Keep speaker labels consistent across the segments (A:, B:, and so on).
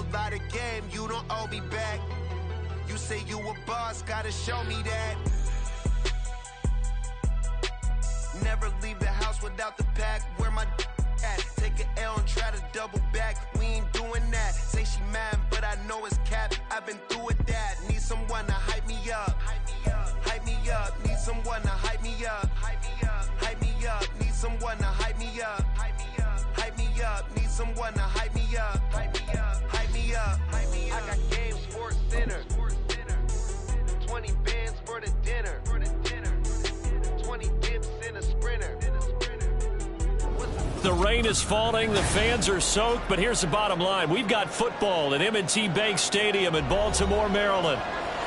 A: a lot of game, you don't owe me back. You say you a boss, gotta show me that. Never leave the house without the pack. Where my at? Take an L and try to double back. We ain't doing that. Say she mad, but I know it's cap. I've been through with that. Need someone to hype me up. Hype me up. Need someone to hype me up. Hype me up. Need someone to hype me up. Hype me up. Need someone to hype me up. Hype me up. Hype me up. I got game sports center. 20 bands for the dinner. 20 dips in a sprinter.
B: The rain is falling, the fans are soaked, but here's the bottom line. We've got football at M&T Bank Stadium in Baltimore, Maryland.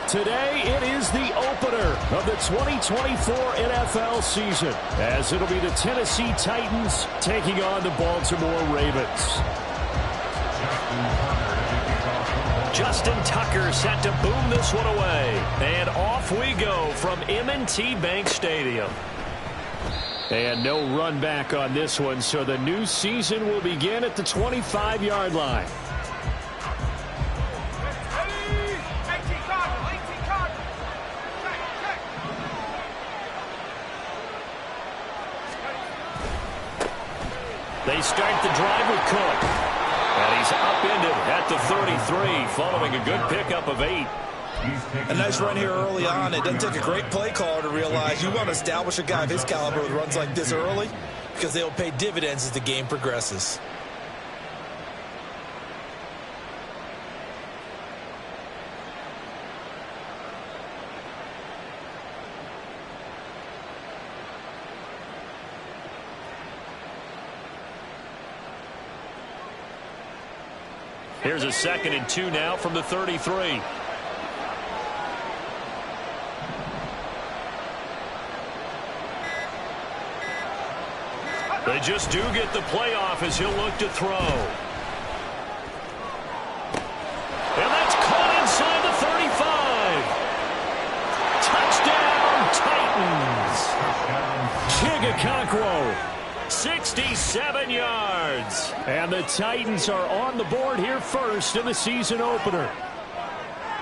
B: Today, it is the opener of the 2024 NFL season, as it'll be the Tennessee Titans taking on the Baltimore Ravens. Justin Tucker set to boom this one away. And off we go from M&T Bank Stadium. And no run back on this one, so the new season will begin at the 25-yard line. They start the drive with Cook. And he's upended at the 33, following a good pickup of 8.
C: A nice run here early on. It doesn't take a great play caller to realize you want to establish a guy of his caliber with runs like this early, because they'll pay dividends as the game progresses.
B: Here's a 2nd and 2 now from the 33. They just do get the playoff as he'll look to throw. And that's caught inside the 35. Touchdown, Ddayhg098.42. 67 yards. And the Titans are on the board here first in the season opener.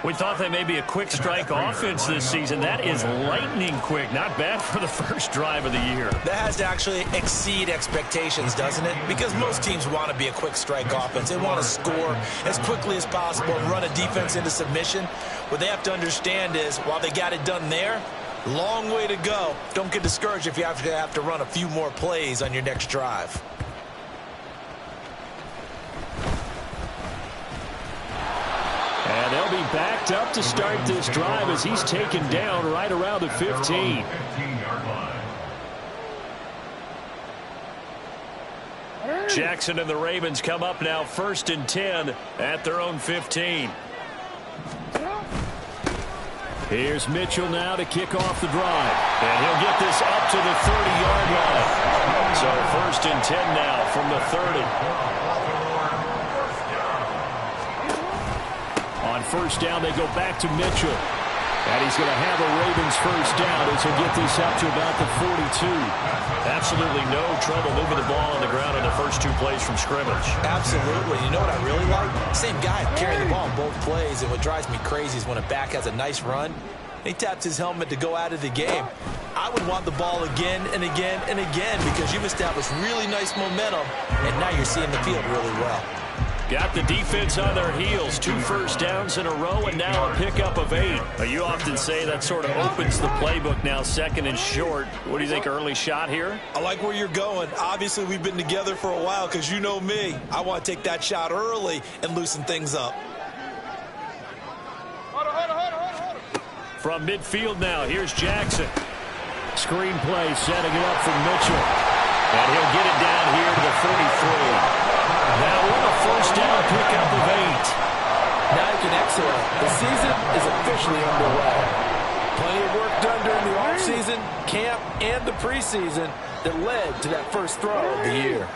B: We thought they may be a quick strike offense this season. That is lightning quick. Not bad for the first drive of the year.
C: That has to actually exceed expectations, doesn't it? Because most teams want to be a quick strike offense. They want to score as quickly as possible and run a defense into submission. What they have to understand is, while they got it done there, long way to go. Don't get discouraged if you have to run a few more plays on your next drive.
B: And they'll be backed up to start this drive as he's taken down right around the 15. Jackson and the Ravens come up now 1st and 10 at their own 15. Here's Mitchell now to kick off the drive. And he'll get this up to the 30-yard line. So 1st and 10 now from the 30. On 1st down, they go back to Mitchell. And he's going to have a Ravens 1st down as he'll get this up to about the 42. Absolutely no trouble moving the ball on the ground in the first 2 plays from scrimmage.
C: Absolutely. You know what I really like? Same guy carrying the ball in both plays. And what drives me crazy is when a back has a nice run, he taps his helmet to go out of the game. I would want the ball again and again and again, because you've established really nice momentum, and now you're seeing the field really well.
B: Got the defense on their heels. 2 first downs in a row, and now a pickup of 8. You often say that sort of opens the playbook now, 2nd and short. What do you think, early shot here?
C: I like where you're going. Obviously, we've been together for a while, because you know me. I want to take that shot early and loosen things up.
B: From midfield now, here's Jackson. Screen play, setting it up for Mitchell. And he'll get it down here to the 43. Now with a 1st down pickup of 8.
D: Now you can exhale. The season is officially underway. Plenty of work done during the offseason, camp, and the preseason that led to that first throw of the year.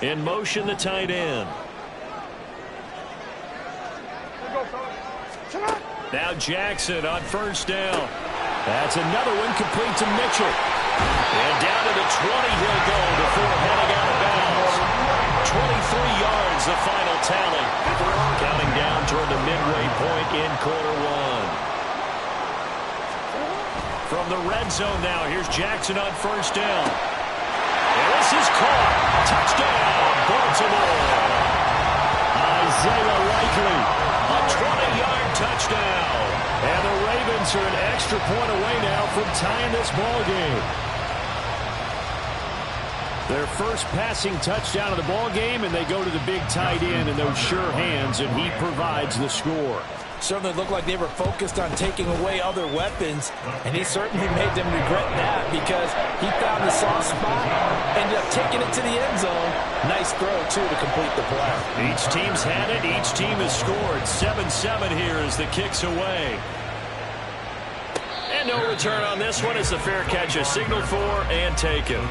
B: In motion, the tight end. Now Jackson on 1st down. That's another one, complete to Mitchell. And down to the 20 he'll go before heading out of bounds. 23 yards the final tally. Counting down toward the midway point in quarter one. From the red zone now, here's Jackson on first down. And this is caught. Touchdown, Baltimore. Isaiah Likely, a 20-yard touchdown. And the Ravens are an extra point away now from tying this ball game. Their first passing touchdown of the ball game, and they go to the big tight end in those sure hands, and he provides the score.
D: Certainly looked like they were focused on taking away other weapons, and he certainly made them regret that because he found the soft spot, ended up taking it to the end zone. Nice throw, too, to complete the play.
B: Each team's had it. Each team has scored. 7-7 here as the kick's away. And no return on this one as the fair catch is signaled for and taken.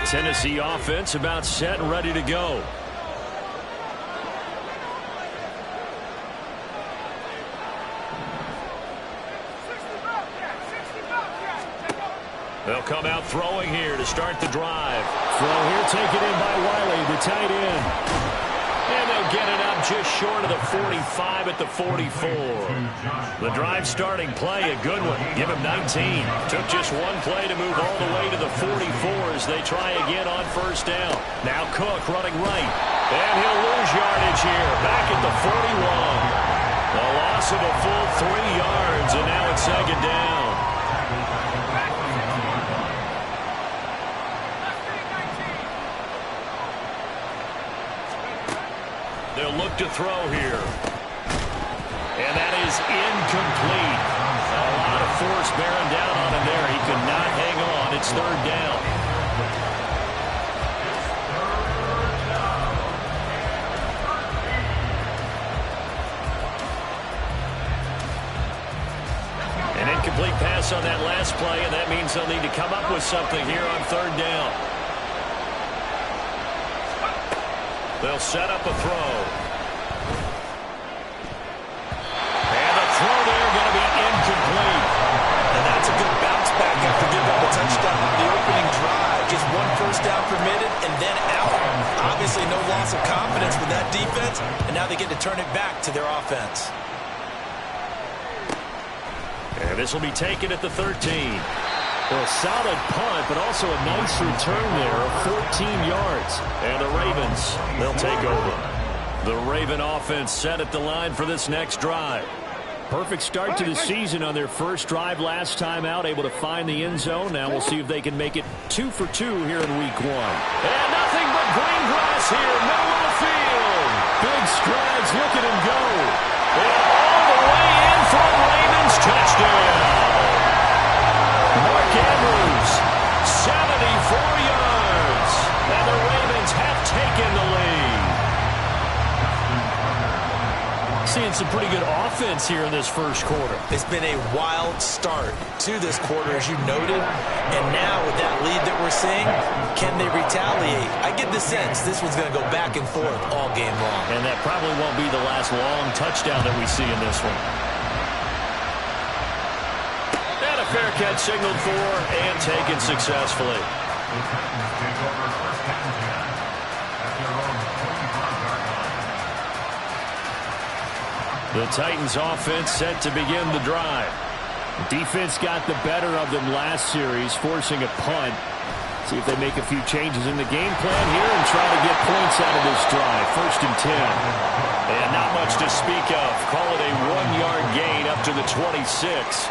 B: Tennessee offense about set and ready to go. They'll come out throwing here to start the drive. Throw here taken in by Wiley, the tight end. And they'll get it up just short of the 45 at the 44. The drive starting play, a good one. Give him 19. Took just one play to move all the way to the 44 as they try again on first down. Now Cook running right. And he'll lose yardage here. Back at the 41. A loss of a full 3 yards, and now it's second down. They'll look to throw here. And that is incomplete. A lot of force bearing down on him there. He could not hang on. It's third down. An incomplete pass on that last play, and that means they'll need to come up with something here on third down. They'll set up a throw. And the throw there going to be incomplete.
C: And that's a good bounce back after giving up a touchdown on the opening drive. Just one first down permitted, and then out Obviously, no loss of confidence with that defense, and now they get to turn it back to their offense.
B: And this will be taken at the 13. Well, a solid punt, but also a nice return there of 14 yards. And the Ravens, they'll take over. The Raven offense set at the line for this next drive. Perfect start to the season on their first drive last time out, able to find the end zone. Now we'll see if they can make it 2 for 2 here in week 1. And nothing but green grass here, middle of the field. Big strides, look at him go. And all the way in for a Ravens touchdown. Mark Andrews, 74 yards. And the Ravens have taken the lead. Seeing some pretty good offense here in this first quarter.
C: It's been a wild start to this quarter, as you noted. And now with that lead that we're seeing, can they retaliate? I get the sense this one's going to go back and forth all game long.
B: And that probably won't be the last long touchdown that we see in this one. And a fair catch signaled for and taken successfully. The Titans offense set to begin the drive. The defense got the better of them last series, forcing a punt. See if they make a few changes in the game plan here and try to get points out of this drive. 1st and 10. And not much to speak of. Call it a 1-yard gain up to the 26.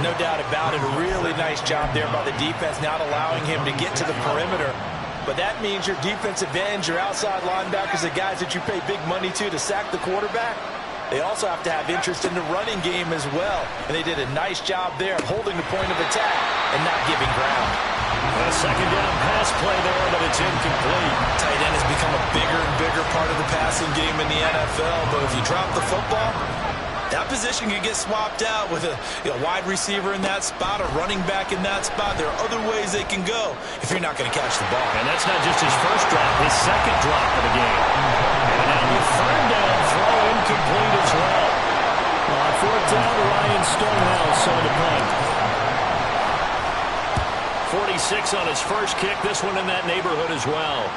C: No doubt about it. A really nice job there by the defense, not allowing him to get to the perimeter. But that means your defensive ends, your outside linebackers, the guys that you pay big money to sack the quarterback, they also have to have interest in the running game as well. And they did a nice job there of holding the point of attack and not giving ground.
B: A second down pass play there, but it's incomplete.
C: Tight end has become a bigger and bigger part of the passing game in the NFL. But if you drop the football, that position can get swapped out with a wide receiver in that spot, a running back in that spot. There are other ways they can go if you're not going to catch the ball.
B: And that's not just his first drop, his second drop of the game. And now the 3rd down throw incomplete as well. On 4th down, Ryan Stonehouse on the punt. 46 on his first kick, this one in that neighborhood as well.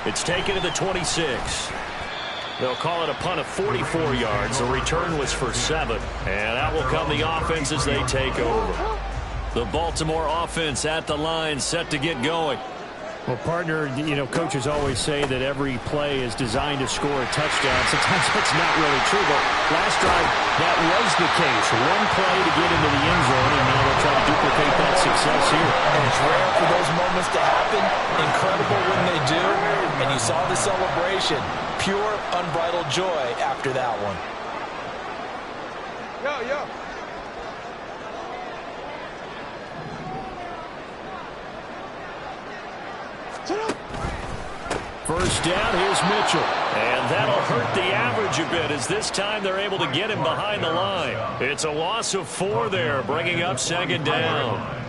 B: It's taken to the 26. They'll call it a punt of 44 yards. The return was for 7. And out will come the offense as they take over. The Baltimore offense at the line, set to get going. Well, partner, coaches always say that every play is designed to score a touchdown. Sometimes that's not really true, but last drive, that was the case. One play to get into the end zone, and now they'll try to duplicate that success here.
C: And it's rare for those moments to happen. Incredible when they do. And you saw the celebration. Pure, unbridled joy after that one.
E: Yo.
B: First down, here's Mitchell. And that'll hurt the average a bit as this time they're able to get him behind the line. It's a loss of 4 there, bringing up 2nd down.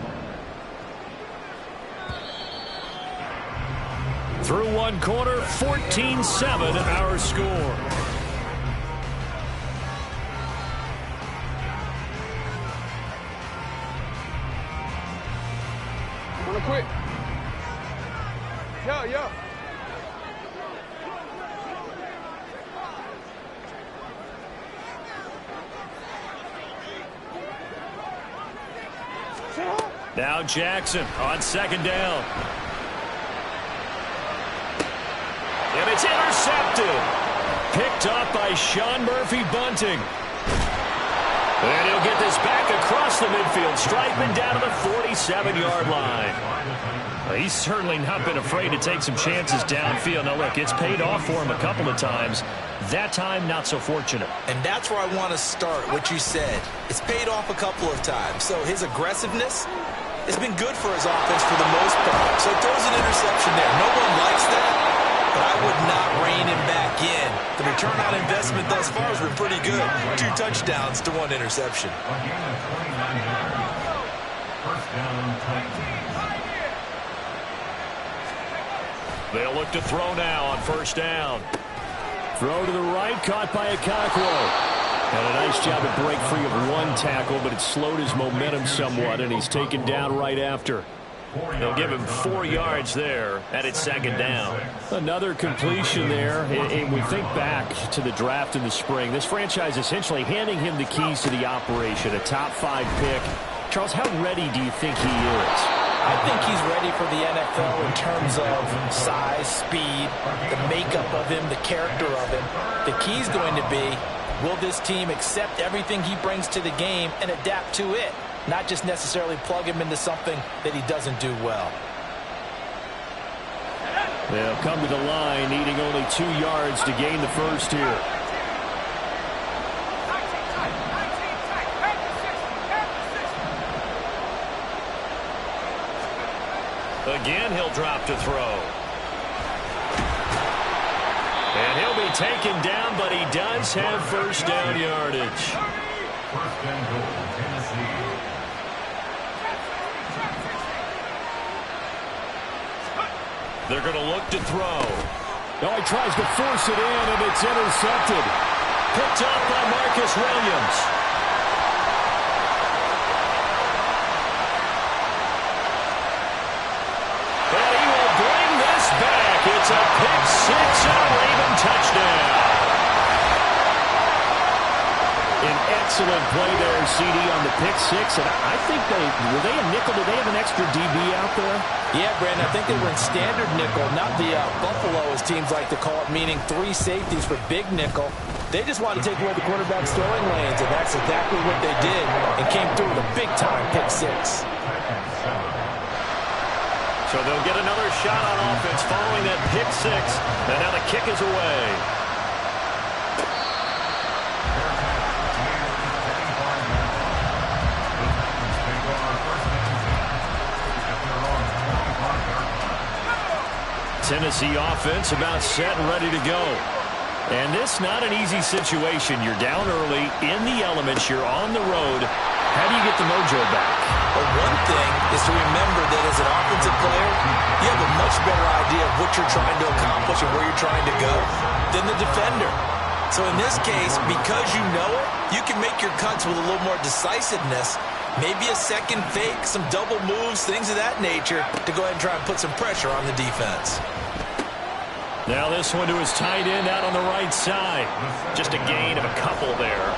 B: Through one quarter, 14-7 our score.
E: Wanna quit? Yo.
B: Now Jackson on 2nd down. And it's intercepted. Picked up by Sean Murphy-Bunting. And he'll get this back across the midfield stripe and down to the 47-yard line. He's certainly not been afraid to take some chances downfield. Now, look, it's paid off for him a couple of times. That time, not so fortunate.
C: And that's where I want to start, what you said. It's paid off a couple of times. So his aggressiveness has been good for his offense for the most part. So it throws an interception there. No one likes that, but I would not rein him back in. The return on investment thus far has been pretty good. 2 touchdowns to 1 interception.
B: They'll look to throw now on 1st down. Throw to the right, caught by Okonkwo. And a nice job to break free of 1 tackle, but it slowed his momentum somewhat, and he's taken down right after. They'll give him 4 yards there, and it's second down. Another completion there, and we think back to the draft in the spring. This franchise essentially handing him the keys to the operation, a top 5 pick. Charles, how ready do you think he is?
C: I think he's ready for the NFL in terms of size, speed, the makeup of him, the character of him. The key's going to be, will this team accept everything he brings to the game and adapt to it? Not just necessarily plug him into something that he doesn't do well.
B: They'll come to the line, needing only 2 yards to gain the first here. Again, he'll drop to throw. And he'll be taken down, but he does have first down yardage.
E: First and goal, Tennessee.
B: They're going to look to throw. Oh, he tries to force it in, and it's intercepted. Picked up by Marcus Williams. And he will bring this back. It's a pick-6 and a Raven touchdown. An excellent play there, CD, on the pick-6. And I think were they a nickel? Did they have an extra DB out there?
C: Yeah, Brandon, I think they were in standard nickel, not the Buffalo, as teams like to call it, meaning 3 safeties for big nickel. They just wanted to take away the quarterback's throwing lanes, and that's exactly what they did, and came through with a big-time pick-6.
B: So they'll get another shot on offense following that pick-6, and now the kick is away. Tennessee offense about set and ready to go. And this not an easy situation. You're down early, in the elements, you're on the road. How do you get the mojo back?
C: Well, one thing is to remember that as an offensive player, you have a much better idea of what you're trying to accomplish and where you're trying to go than the defender. So in this case, because you know it, you can make your cuts with a little more decisiveness. Maybe a second fake, some double moves, things of that nature to go ahead and try and put some pressure on the defense.
B: Now this one to his tight end out on the right side. Just a gain of a couple there.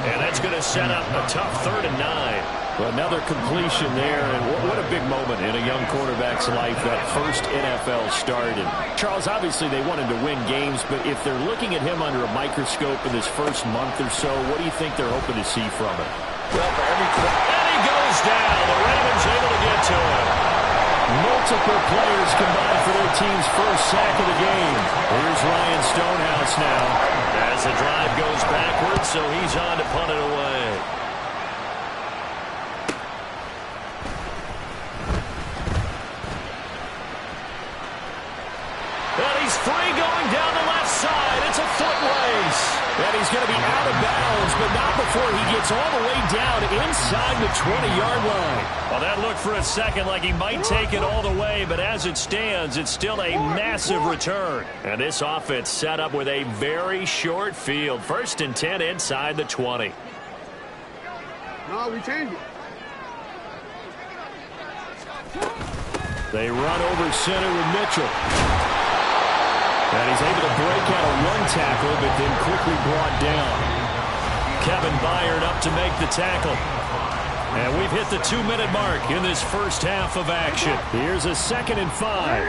B: And that's going to set up a tough 3rd and 9. Another completion there, and what a big moment in a young quarterback's life, that first NFL start. And Charles, obviously they wanted to win games, but if they're looking at him under a microscope in this first month or so, what do you think they're hoping to see from him?
C: Well, for every
B: and he goes down. The Ravens able to get to him. Multiple players combined for their team's first sack of the game. Here's Ryan Stonehouse now as the drive goes backwards, so he's on to punt it away. And he's free going down the left side. It's a foot race. And he's going to be out of bounds, but not before he gets all the way down inside the 20-yard line. Well, that looked for a second like he might take it all the way, but as it stands, it's still a massive return. And this offense set up with a very short field. 1st and 10 inside the 20.
F: No, we changed it.
B: They run over center with Mitchell. And he's able to break out a run tackle, but then quickly brought down. Kevin Byard up to make the tackle. And we've hit the 2-minute mark in this first half of action. Here's a 2nd and 5.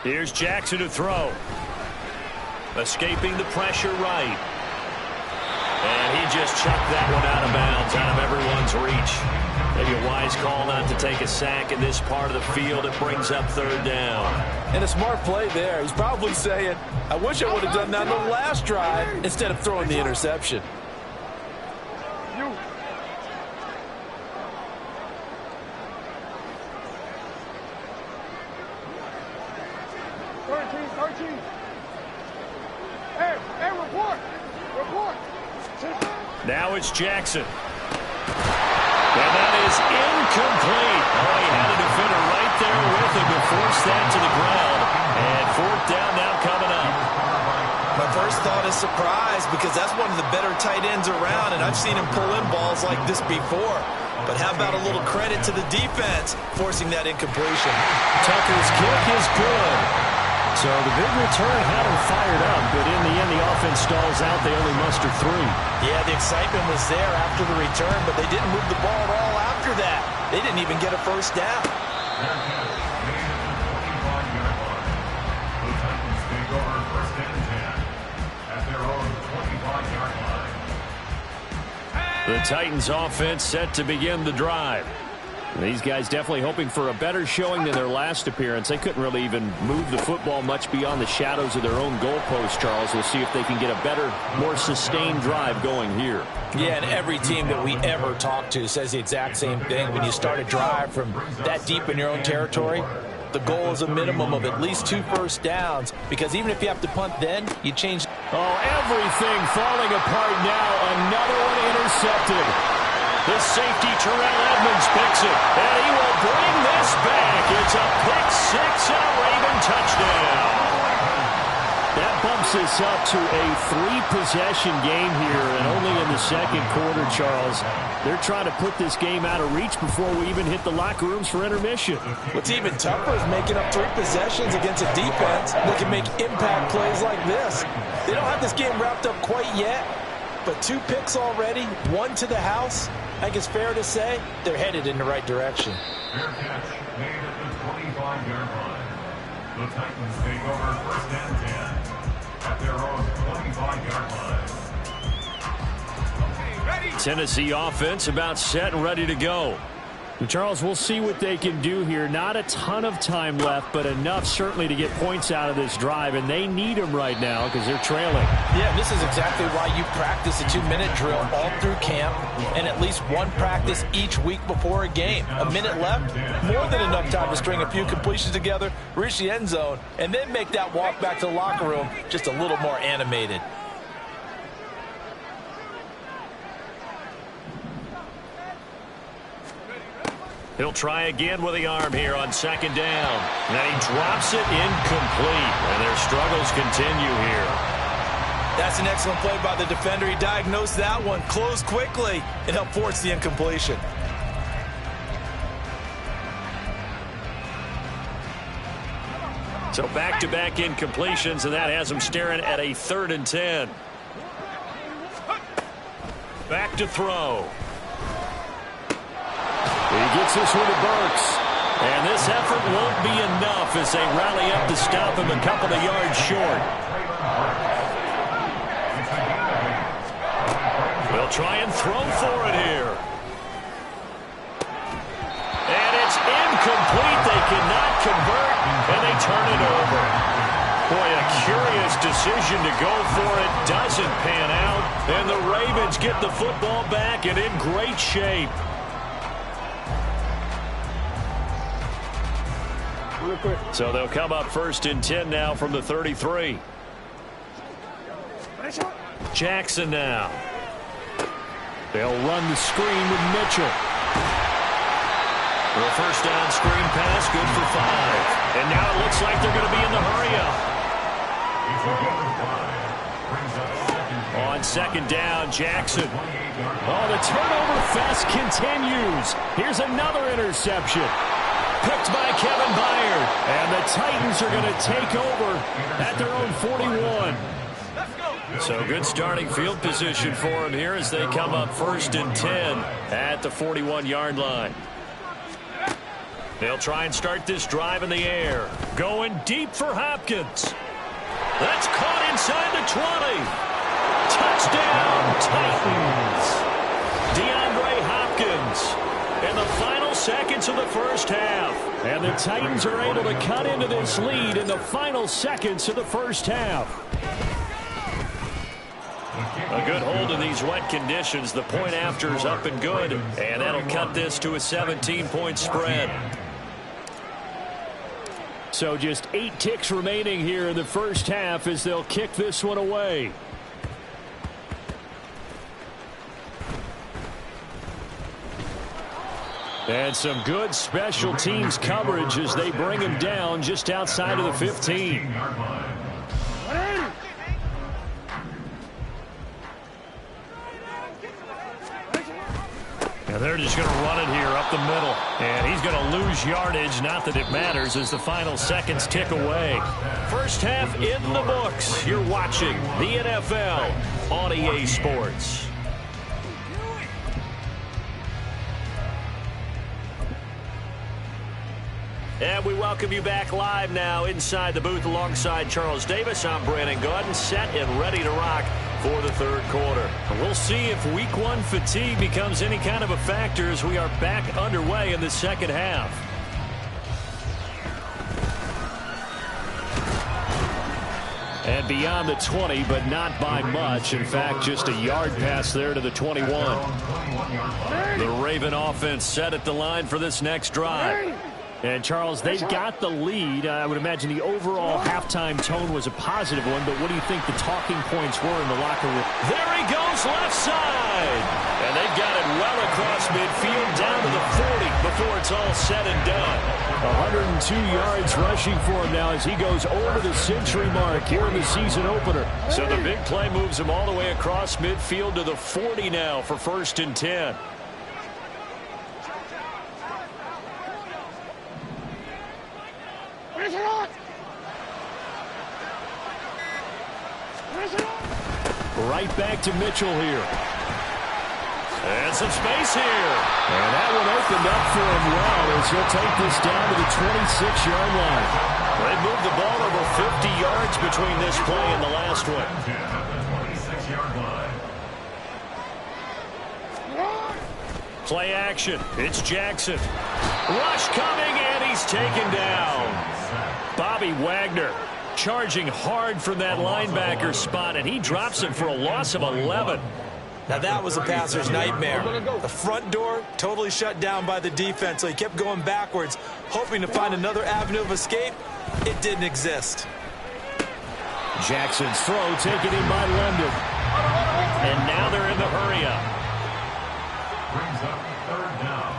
B: Here's Jackson to throw. Escaping the pressure right. And he just chucked that one out of bounds, out of everyone's reach. Maybe a wise call not to take a sack in this part of the field. It brings up 3rd down.
D: And a smart play there. He's probably saying, I wish I would have done that on the last drive instead of throwing the interception.
B: Now it's Jackson. And that is incomplete. Oh, he had a defender right there with him to force that to the ground. And 4th down now coming up.
C: My first thought is surprise, because that's one of the better tight ends around, and I've seen him pull in balls like this before. But how about a little credit to the defense forcing that incompletion?
B: Tucker's kick is good. So the big return had him fired up, but in the end the offense stalls out. They only muster 3.
C: Yeah, the excitement was there after the return, but they didn't move the ball at all after that. They didn't even get a first down.
B: The Titans offense set to begin the drive. These guys definitely hoping for a better showing than their last appearance. They couldn't really even move the football much beyond the shadows of their own goalpost, Charles. We'll see if they can get a better, more sustained drive going here.
C: Yeah, and every team that we ever talk to says the exact same thing. When you start a drive from that deep in your own territory, the goal is a minimum of at least 2 first downs, because even if you have to punt then, you change.
B: Oh, everything falling apart now. Another one intercepted. The safety, Terrell Edmonds, picks it, and he will bring this back. It's a pick 6 and a Raven touchdown. That bumps us up to a 3-possession game here, and only in the second quarter, Charles. They're trying to put this game out of reach before we even hit the locker rooms for intermission.
C: What's even tougher is making up 3 possessions against a defense that can make impact plays like this. They don't have this game wrapped up quite yet, but 2 picks already, 1 to the house. I think it's fair to say they're headed in the right direction.
E: Fair catch made at the 25-yard line. The Titans take over 1st and 10 at their own 25-yard line.
B: Tennessee offense about set and ready to go. And Charles, we'll see what they can do here. Not a ton of time left, but enough certainly to get points out of this drive, and they need them right now because they're trailing.
C: Yeah, this is exactly why you practice a 2-minute drill all through camp and at least 1 practice each week before a game. A minute left, more than enough time to string a few completions together, reach the end zone, and then make that walk back to the locker room just a little more animated.
B: He'll try again with the arm here on 2nd down. And he drops it incomplete. And their struggles continue here.
C: That's an excellent play by the defender. He diagnosed that one, closed quickly, and helped force the incompletion.
B: So back-to-back incompletions, and that has him staring at a 3rd and 10. Back to throw. He gets this one to Burks. And this effort won't be enough as they rally up to stop him a couple of yards short. They'll try and throw for it here. And it's incomplete. They cannot convert, and they turn it over. Boy, a curious decision to go for it. Doesn't pan out. And the Ravens get the football back and in great shape. So they'll come up 1st and 10 now from the 33. Jackson now. They'll run the screen with Mitchell. The 1st down screen pass, good for 5. And now it looks like they're going to be in the hurry-up. On 2nd down, Jackson. Oh, the turnover fest continues. Here's another interception. Picked by Kevin Byard. And the Titans are going to take over at their own 41. So good starting field position for them here as they come up 1st and 10 at the 41-yard line. They'll try and start this drive in the air. Going deep for Hopkins. That's caught inside the 20. Touchdown, Titans. DeAndre Hopkins in the final seconds of the 1st half. And the Titans are able to cut into this lead in the final seconds of the 1st half. A good hold in these wet conditions. The point after is up and good. And that'll cut this to a 17-point spread. So just 8 ticks remaining here in the 1st half as they'll kick this one away. And some good special teams coverage as they bring him down just outside of the 15.
E: First and 10 at their own 15-yard line. 2nd and 10 from the 15.
B: And they're just going to run it here up the middle. And he's going to lose yardage. Not that it matters as the final seconds tick away. First half in the books. You're watching the NFL on EA Sports. And we welcome you back live now inside the booth alongside Charles Davis. I'm Brandon Gaudin, set and ready to rock for the third quarter. We'll see if week one fatigue becomes any kind of a factor as we are back underway in the second half. And beyond the 20, but not by much. In fact, just a yard pass there to the 21. The Raven offense set at the line for this next drive. And, Charles, they've got the lead. I would imagine the overall halftime tone was a positive one, but what do you think the talking points were in the locker room? There he goes, left side. And they've got it well across midfield, down to the 40 before it's all said and done. 102 yards rushing for him now as he goes over the century mark here in the season opener. So the big play moves him all the way across midfield to the 40 now for 1st and 10. Right back to Mitchell here. And some space here. And that one opened up for him well as he'll take this down to the 26-yard line. They moved the ball over 50 yards between this play and the last one. Play action. It's Jackson. Rush coming, and he's taken down. Bobby Wagner charging hard from that linebacker spot, and he drops him for a loss of 11.
C: Now that was a passer's nightmare. The front door totally shut down by the defense, so he kept going backwards, hoping to find another avenue of escape. It didn't exist.
B: Jackson's throw taken in by London. And now they're in the hurry-up.
E: Brings up third down.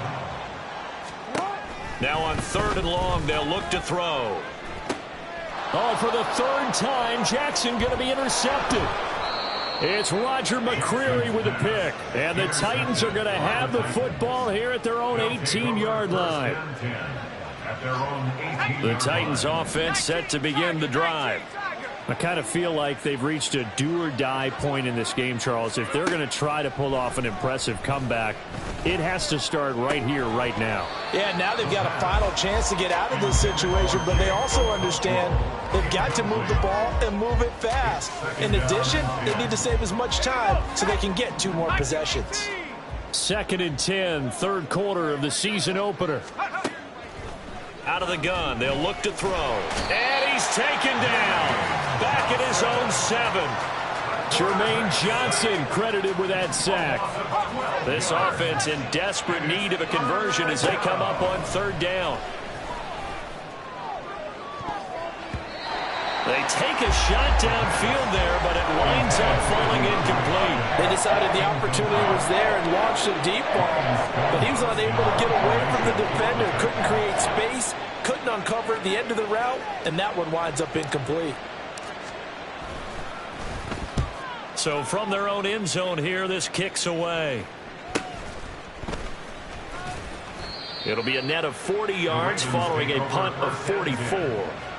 B: Now on 3rd and long, they'll look to throw. Oh, for the 3rd time, Jackson going to be intercepted. It's Roger McCreary with a pick. And the Titans are going to have the football here at their own 18-yard line. The Titans offense set to begin the drive. I kind of feel like they've reached a do-or-die point in this game, Charles. If they're going to try to pull off an impressive comeback, it has to start right here, right now.
C: Yeah, now they've got a final chance to get out of this situation, but they also understand they've got to move the ball and move it fast. In addition, they need to save as much time so they can get 2 more possessions.
B: 2nd and 10, 3rd quarter of the season opener. Out of the gun, they'll look to throw. And he's taken down. Back at his own 7. Jermaine Johnson credited with that sack. This offense in desperate need of a conversion as they come up on 3rd down. They take a shot downfield there, but it winds up falling incomplete.
D: They decided the opportunity was there and launched a deep ball, but he was unable to get away from the defender, couldn't create space, couldn't uncover the end of the route, and that one winds up incomplete.
B: So from their own end zone here, this kicks away. It'll be a net of 40 yards following a punt of 44.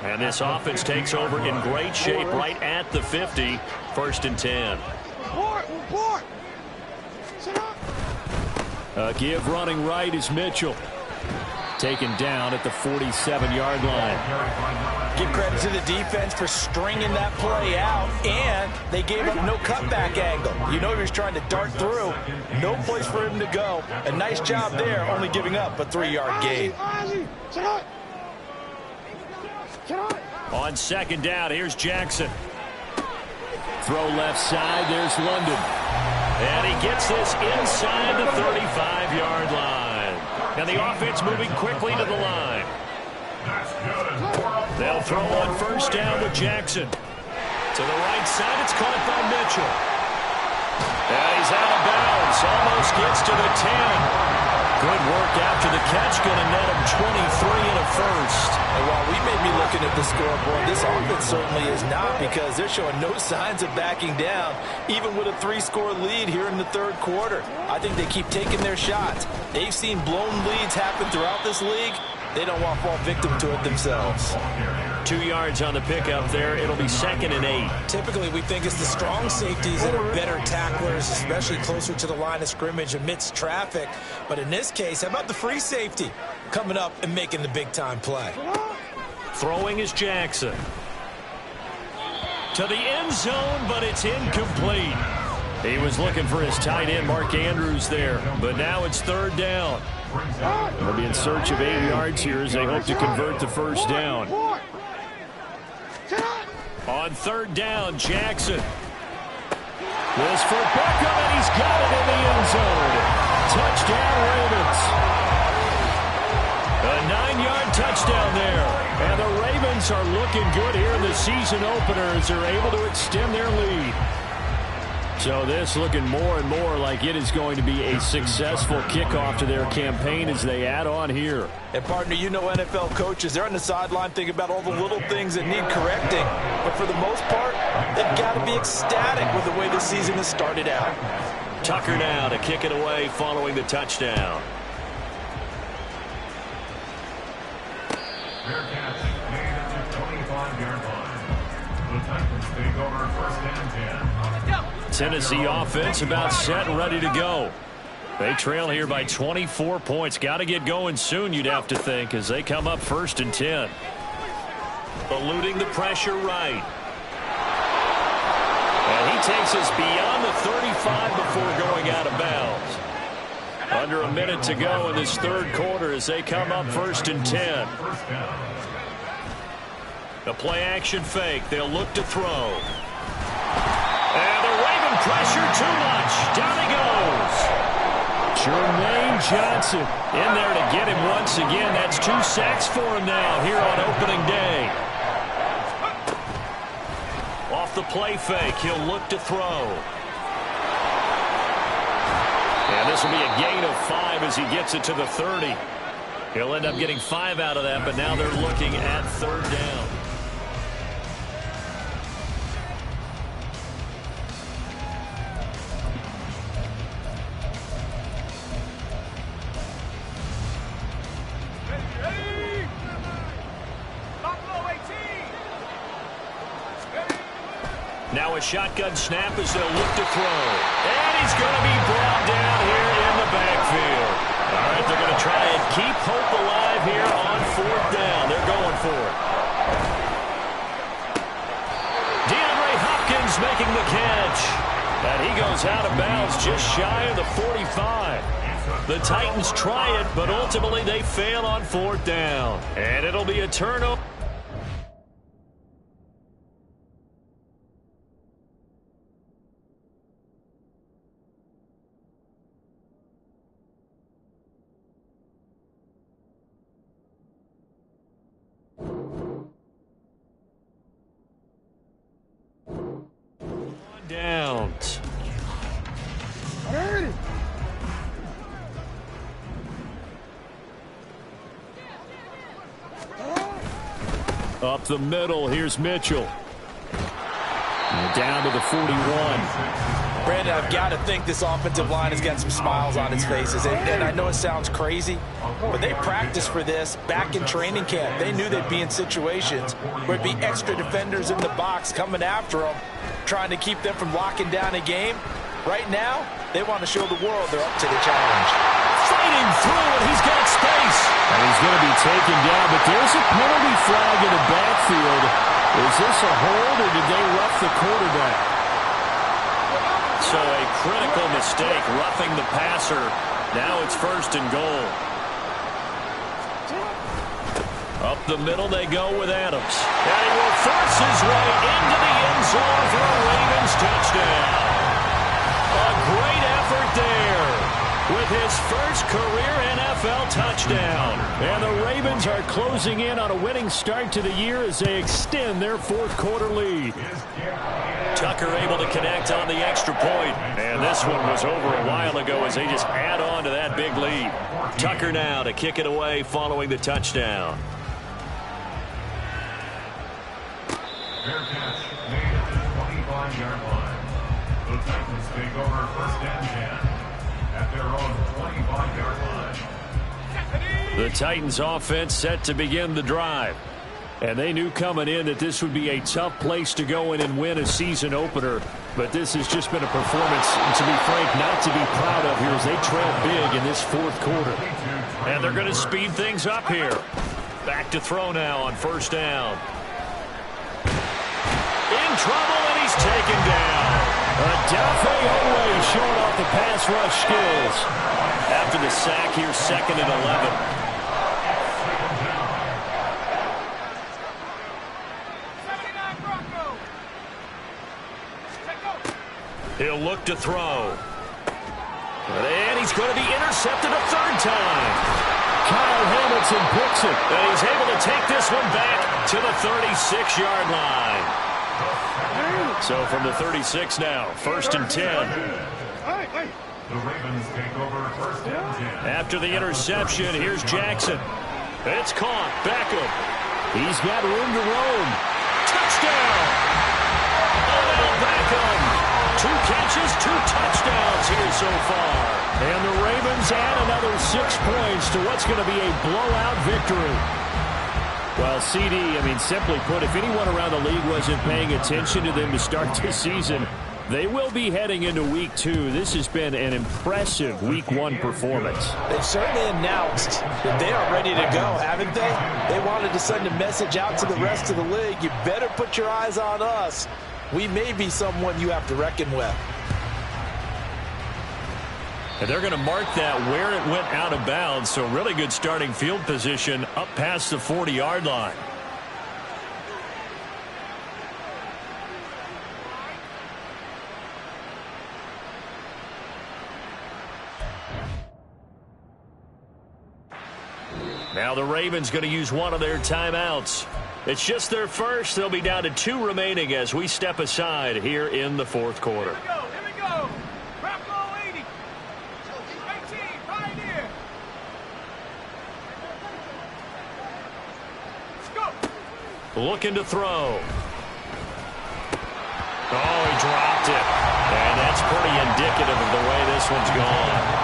B: And this offense takes over in great shape right at the 50. 1st and 10. Give running right is Mitchell. Taken down at the 47-yard line.
C: Give credit to the defense for stringing that play out, and they gave up no cutback angle. You know he was trying to dart through. No place for him to go. A nice job there, only giving up a 3-yard gain.
B: On 2nd down, here's Jackson. Throw left side, there's London. And he gets this inside the 35-yard line. And the offense moving quickly to the line. They'll throw on 1st down with Jackson. To the right side, it's caught by Mitchell. And he's out of bounds, almost gets to the 10. Good work after the catch. Going to net him 23 and a first.
D: And while we may be looking at the scoreboard, this offense certainly is not, because they're showing no signs of backing down, even with a 3-score lead here in the third quarter. I think they keep taking their shots. They've seen blown leads happen throughout this league. They don't want to fall victim to it themselves.
B: 2 yards on the pickup there. It'll be 2nd and 8.
C: Typically, we think it's the strong safeties that are better tacklers, especially closer to the line of scrimmage amidst traffic. But in this case, how about the free safety coming up and making the big-time play?
B: Throwing is Jackson. To the end zone, but it's incomplete. He was looking for his tight end, Mark Andrews, there. But now it's 3rd down. They'll be in search of 8 yards here as they hope to convert the first down. On 3rd down, Jackson. This for Beckham, and he's got it in the end zone. Touchdown, Ravens. A 9-yard touchdown there. And the Ravens are looking good here in the season opener as they're able to extend their lead. So this looking more and more like it is going to be a successful kickoff to their campaign as they add on here.
D: And partner, you know NFL coaches, they're on the sideline thinking about all the little things that need correcting. But for the most part, they've got to be ecstatic with the way the season has started out.
B: Tucker now to kick it away following the touchdown.
E: Fair catch made at the 25-yard line. The Titans take over 1st and 10.
B: Tennessee offense about set and ready to go. They trail here by 24 points. Got to get going soon, you'd have to think, as they come up 1st and 10. Eluding the pressure right. And he takes us beyond the 35 before going out of bounds. Under a minute to go in this third quarter as they come up 1st and 10. The play action fake. They'll look to throw. And the Raven pressure too much. Down he goes. Jermaine Johnson in there to get him once again. That's 2 sacks for him now here on opening day. Off the play fake, he'll look to throw. And this will be a gain of 5 as he gets it to the 30. He'll end up getting 5 out of that, but now they're looking at 3rd down. Now a shotgun snap as they'll look to throw. And he's going to be brought down here in the backfield. All right, they're going to try and keep hope alive here on 4th down. They're going for it. DeAndre Hopkins making the catch. And he goes out of bounds just shy of the 45. The Titans try it, but ultimately they fail on 4th down. And it'll be a turnover. Downs. Up the middle, here's Mitchell. And down to the 41.
D: Brandon, I've got to think this offensive line has got some smiles on its faces. And I know it sounds crazy, but they practiced for this back in training camp. They knew they'd be in situations where it'd be extra defenders in the box coming after them, trying to keep them from locking down a game. Right now, they want to show the world they're up to the challenge.
B: Fighting through, and he's got space. And he's going to be taken down, but there's a penalty flag in the backfield. Is this a hold, or did they rough the quarterback? So a critical mistake, roughing the passer. Now it's 1st and goal. Up the middle they go with Adams. And he will force his way into the end zone for a Ravens touchdown. A great effort there with his first career NFL touchdown. And the Ravens are closing in on a winning start to the year as they extend their 4th quarter lead. Tucker able to connect on the extra point. And this one was over a while ago as they just add on to that big lead. Tucker now to kick it away following the touchdown.
E: Fair catch made at the 25-yard line. The Titans take over 1st and 10 at their own 25-yard line.
B: The Titans offense set to begin the drive. And they knew coming in that this would be a tough place to go in and win a season opener. But this has just been a performance, to be frank, not to be proud of here as they trail big in this fourth quarter. And they're going to speed things up here. Back to throw now on 1st down. In trouble, and he's taken down. Ddayhg098 showing off the pass rush skills. After the sack here, 2nd and 11. He'll look to throw. And he's going to be intercepted a 3rd time. Kyle Hamilton picks it. And he's able to take this one back to the 36-yard line. So from the 36 now, 1st and 10.
E: The Ravens take over 1st and 10.
B: After the interception, here's Jackson. It's caught. Beckham. He's got room to roam. Touchdown! Odell Beckham. 2 catches, 2 touchdowns here so far. And the Ravens add another 6 points to what's going to be a blowout victory. Well, CD, simply put, if anyone around the league wasn't paying attention to them to start this season, they will be heading into Week 2. This has been an impressive Week 1 performance.
C: They've certainly announced that they are ready to go, haven't they? They wanted to send a message out to the rest of the league. You better put your eyes on us. We may be someone you have to reckon with.
B: And they're going to mark that where it went out of bounds, so really good starting field position up past the 40-yard line. Now the Ravens going to use one of their timeouts. It's just their first. They'll be down to 2 remaining as we step aside here in the 4th quarter.
G: Here we go. Drop goal 80. 18, right here. Let's go.
B: Looking to throw. Oh, he dropped it. And that's pretty indicative of the way this one's gone.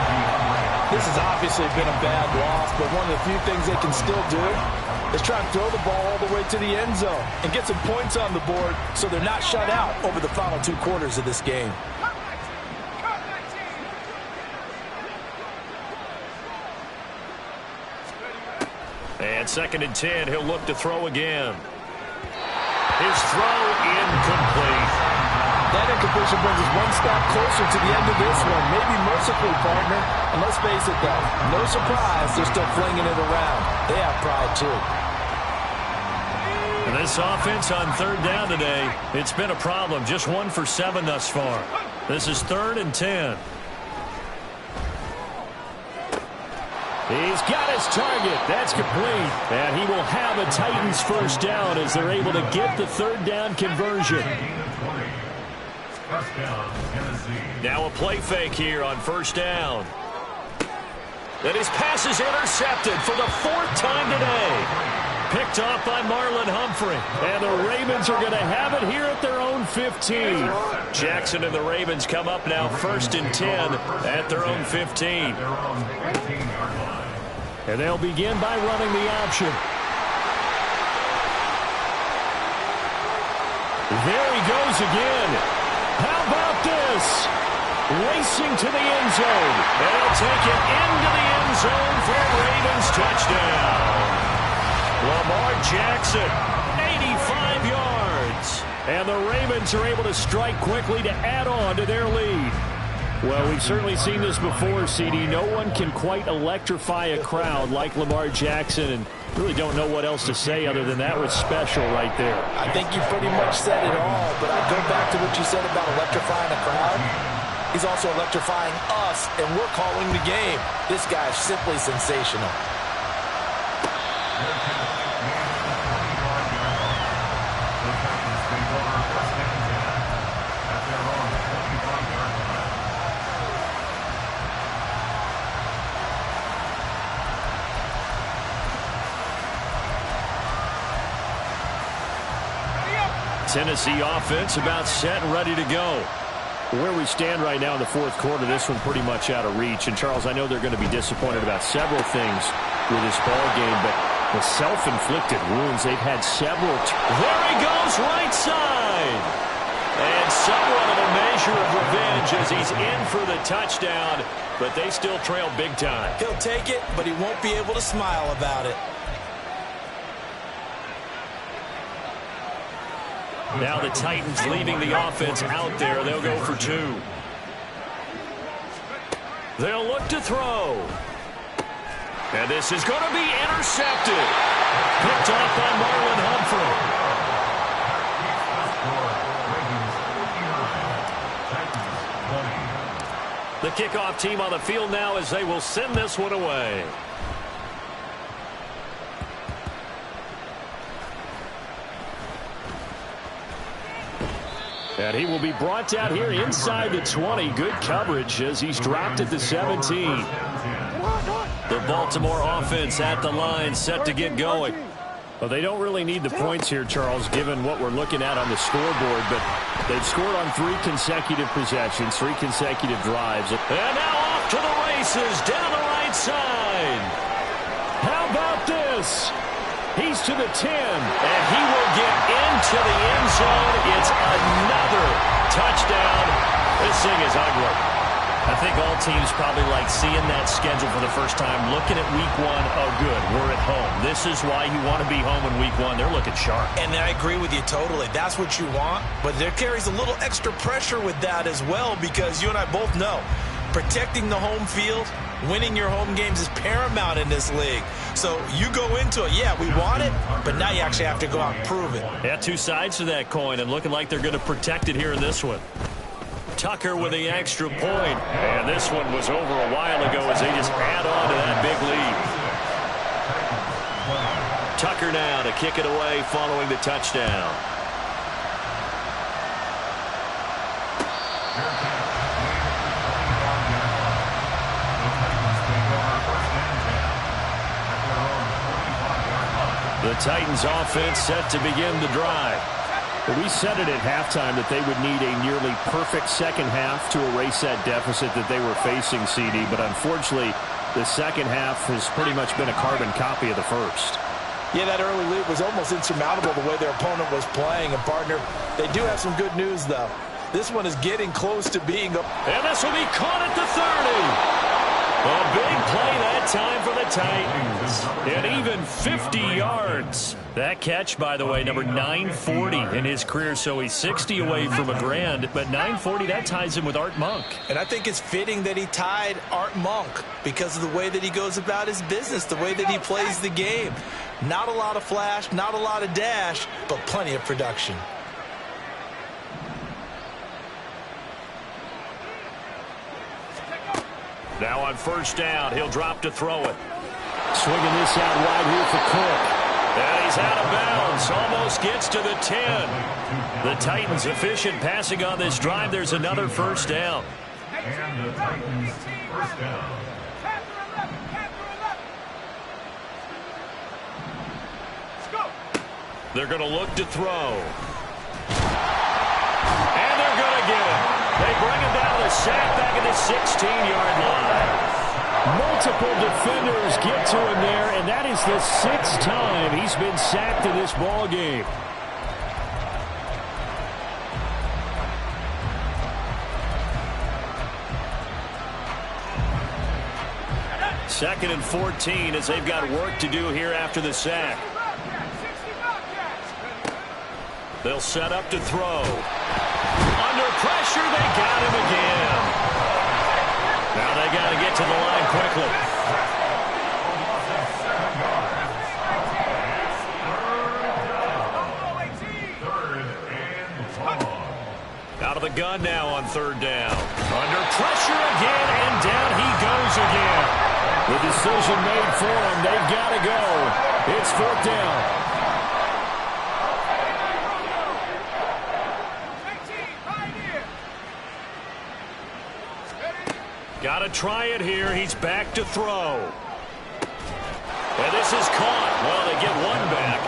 C: This has obviously been a bad loss, but one of the few things they can still do is try and throw the ball all the way to the end zone and get some points on the board so they're not shut out over the final 2 quarters of this game.
B: And 2nd and 10, he'll look to throw again. His throw incomplete.
C: That incompletion brings us one step closer to the end of this one. Maybe mercifully, partner. And let's face it, though, no surprise, they're still flinging it around. They have pride, too.
B: And this offense on 3rd down today, it's been a problem. Just 1 for 7 thus far. This is 3rd and 10. He's got his target. That's complete. And he will have a Titans 1st down as they're able to get the 3rd down conversion. Now a play fake here on 1st down. And his pass is intercepted for the 4th time today. Picked off by Marlon Humphrey. And the Ravens are going to have it here at their own 15. Jackson and the Ravens come up now 1st and 10 at their own 15. And they'll begin by running the option. There he goes again. How about this? Racing to the end zone. And he'll take it into the end zone for a Ravens touchdown. Lamar Jackson, 85 yards. And the Ravens are able to strike quickly to add on to their lead. Well, we've certainly seen this before, CD. No one can quite electrify a crowd like Lamar Jackson, and really don't know what else to say other than that was special right there.
C: I think you pretty much said it all, but I go back to what you said about electrifying a crowd. He's also electrifying us, and we're calling the game. This guy's simply sensational.
B: Tennessee offense about set and ready to go. Where we stand right now in the fourth quarter, this one pretty much out of reach. And, Charles, I know they're going to be disappointed about several things with this ball game, but the self-inflicted wounds, they've had several. There he goes, right side. And somewhat of a measure of revenge as he's in for the touchdown, but they still trail big time.
C: He'll take it, but he won't be able to smile about it.
B: Now the Titans leaving the offense out there. They'll go for two. They'll look to throw. And this is going to be intercepted. Picked off by Marlon Humphrey. The kickoff team on the field now as they will send this one away. And he will be brought down here inside the 20. Good coverage as he's dropped at the 17. The Baltimore offense at the line, set to get going. Well, they don't really need the points here, Charles, given what we're looking at on the scoreboard, but they've scored on 3 consecutive possessions, 3 consecutive drives. And now off to the races, down the right side. How about this? He's to the 10, and he will get into the end zone. It's another touchdown. This thing is ugly. I think all teams probably like seeing that schedule for the first time, looking at week 1. Oh, good, we're at home. This is why you want to be home in week 1. They're looking sharp.
C: And I agree with you totally. That's what you want. But there carries a little extra pressure with that as well, because you and I both know protecting the home field, winning your home games is paramount in this league. So you go into it, yeah, we want it, but now you actually have to go out and prove it.
B: Yeah, 2 sides to that coin, and looking like they're going to protect it here in this one. Tucker with the extra point. And this one was over a while ago as they just add on to that big lead. Tucker now to kick it away following the touchdown. The Titans offense set to begin the drive. We said it at halftime that they would need a nearly perfect second half to erase that deficit that they were facing, CD. But unfortunately, the second half has pretty much been a carbon copy of the first.
D: Yeah, that early lead was almost insurmountable the way their opponent was playing. And, partner, they do have some good news, though. This one is getting close to being a...
B: And this will be caught at the 30. A big play that time for the Titans. And even 50 yards. That catch, by the way, number 940 in his career. So he's 60 away from a grand. But 940, that ties him with Art Monk.
C: And I think it's fitting that he tied Art Monk because of the way that he goes about his business, the way that he plays the game. Not a lot of flash, not a lot of dash, but plenty of production.
B: Now on first down, he'll drop to throw it. Swinging this out wide here for Cook. And he's out of bounds. Almost gets to the 10. The Titans efficient passing on this drive. There's another first down.
E: And the Titans first down.
B: They're going to look to throw. And they're going to get it. They bring him down to sack back at the 16-yard line. Multiple defenders get to him there, and that is the 6th time he's been sacked in this ball game. Second and 14 as they've got work to do here after the sack. They'll set up to throw. Under pressure, they got him again. Now they got to get to the line quickly. Out of the gun now on third down. Under pressure again, and down he goes again. The decision made for him. They've got to go. It's fourth down. Got to try it here. He's back to throw. And this is caught. Well, they get one back.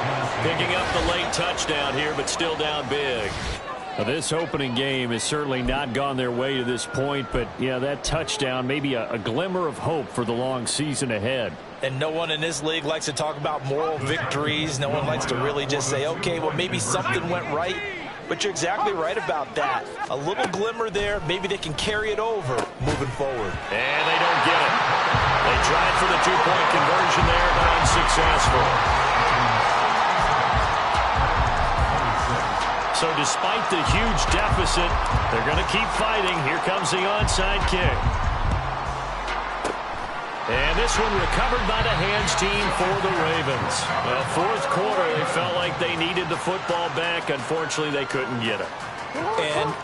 B: Picking up the late touchdown here, but still down big. Now, this opening game has certainly not gone their way to this point, but, yeah, that touchdown, maybe a glimmer of hope for the long season ahead.
C: And no one in this league likes to talk about moral victories. No one likes to really just say, okay, well, maybe something went right. But you're exactly right about that. A little glimmer there. Maybe they can carry it over moving forward.
B: And they don't get it. They tried for the two-point conversion there, but unsuccessful. So despite the huge deficit, they're going to keep fighting. Here comes the onside kick. And this one recovered by the hands team for the Ravens. Well, fourth quarter, they felt like they needed the football back. Unfortunately, they couldn't get it.
C: And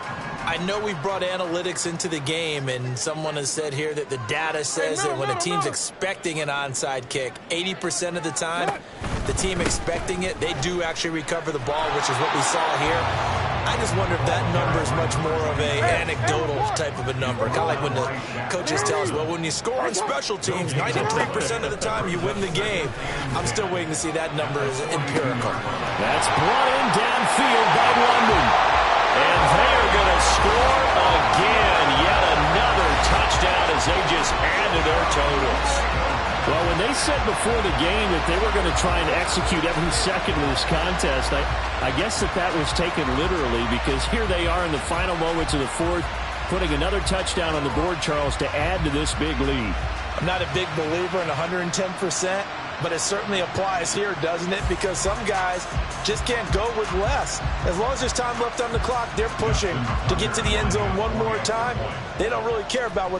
C: I know we brought analytics into the game, and someone has said here that the data says that when a team's expecting an onside kick, 80% of the time, the team expecting it, they do actually recover the ball, which is what we saw here. I just wonder if that number is much more of a anecdotal type of a number. Kind of like when the coaches tell us, well, when you score on special teams, 93% of the time you win the game. I'm still waiting to see that number as empirical.
B: That's brought in downfield by London. And they are going to score again. Yet another touchdown as they just add to their totals. Well, when they said before the game that they were going to try and execute every second of this contest, I guess that was taken literally, because here they are in the final moments of the fourth, putting another touchdown on the board, Charles, to add to this big lead.
C: I'm not a big believer in 110%, but it certainly applies here, doesn't it? Because some guys just can't go with less. As long as there's time left on the clock, they're pushing to get to the end zone one more time. They don't really care about what the